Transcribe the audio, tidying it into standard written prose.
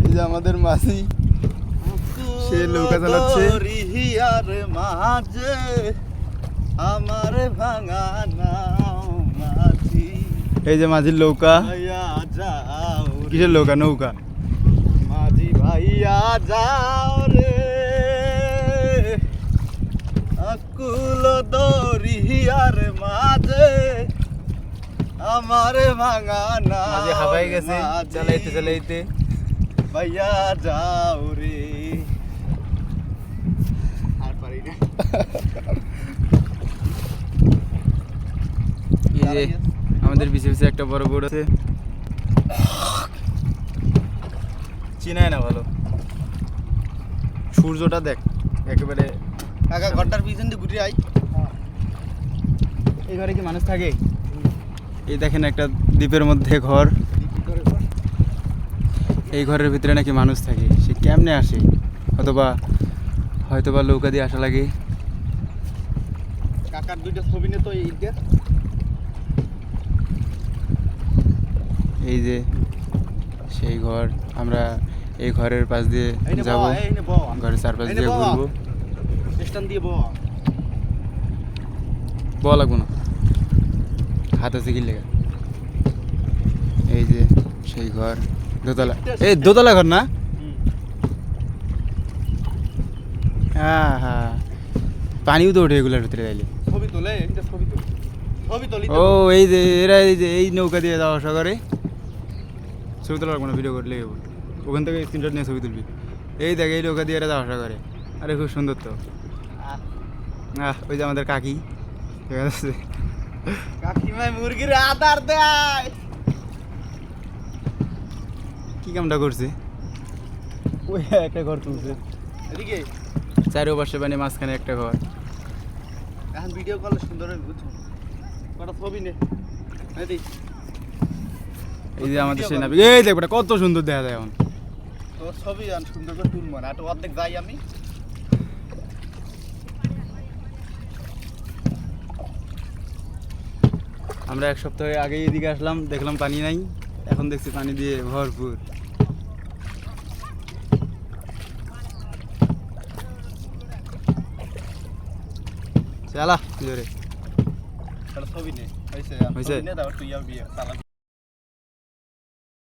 এই যে আমাদের মাঝি সে নৌকা চালাচ্ছে। রিহিয়ার মাঝে আমার ভাঙা নাও মাঝি, এই যে মাঝির নৌকা। ভাইয়া যাও রে। কিসের নৌকা? নৌকা। মাঝি ভাইয়া যাও রে, আকুল দরিয়ার মাঝে আমার ভাঙা না মাঝি হাঁপাই গেছে চালাইতে চালাইতে। ভাইয়া যাও রে। আর পারি না। এই যে আমাদের পিছে পিছে একটা বড় বোট আছে, চিনায় না ভালো। সূর্যটা দেখ একেবারে। কাকা ঘরটার পিছন দিয়ে ঘুরে আই। এই ঘরে কি মানুষ থাকে? এই দেখেন একটা দ্বীপের মধ্যে ঘর, এই ঘরের ভিতরে নাকি মানুষ থাকে। সে কেমনে আসে? অথবা হয়তোবা নৌকা দিয়ে আসা লাগে। কাকার দুইটা ছবি নে তো এইটা। এই যে সেই ঘর, আমরা এই ঘরের পাশ দিয়ে এই নে যাব, বাবা, এই নে বাবা। ঘরের চারপাশ এই নে দিয়ে বাবা। ঘুরবো। স্ট্যান্ড দিয়ে বাবা। বলা লাগবো না, হাত আছে কি লেগে। এই যে সেই ঘর, দোতলা। এই দোতলা ঘর না? হ্যাঁ হ্যাঁ, পানিও তো ওঠে এগুলোর ভিতরে যাইলে। ছবি তোলে, এইটা ছবি তোলে। ছবি তোলি ও এই যে এরা এই যে এই নৌকা দিয়ে যাওয়া আসা করে। ছবি তোলার কোনো ভিডিও করলে ওখান থেকে স্ক্রিনশট নিয়ে ছবি তুলবি। এই দেখ এই নৌকা দিয়ে এরা যাওয়া আসা করে। আরে খুব সুন্দর তো। ওই যে আমাদের কাকি, ঠিক আছে। কাকিমায় মুরগির আদার দেয়। কি কামটা করছে? ওই একটা ঘর তুলছে, এদিকে চারো পাশে মানে মাঝখানে একটা ঘর। এখন ভিডিও কল সুন্দর হবে, বুঝছো? কটা ছবি নে। এদিক এই যে আমাদের সেই নাবিক, এই দেখ বেটা কত সুন্দর দেখা যায় এখন। তোর ছবি আন সুন্দর করে তুলবো না, একটু অর্ধেক যাই আমি। আমরা এক সপ্তাহ আগেই এদিকে আসলাম, দেখলাম পানি নাই, এখন দেখছি পানি দিয়ে ভরপুর। চালা জোরে। কটা ছবি নে। হয়েছে হয়েছে? ছবি নে, তারপর তুই আর বিয়ে চালা।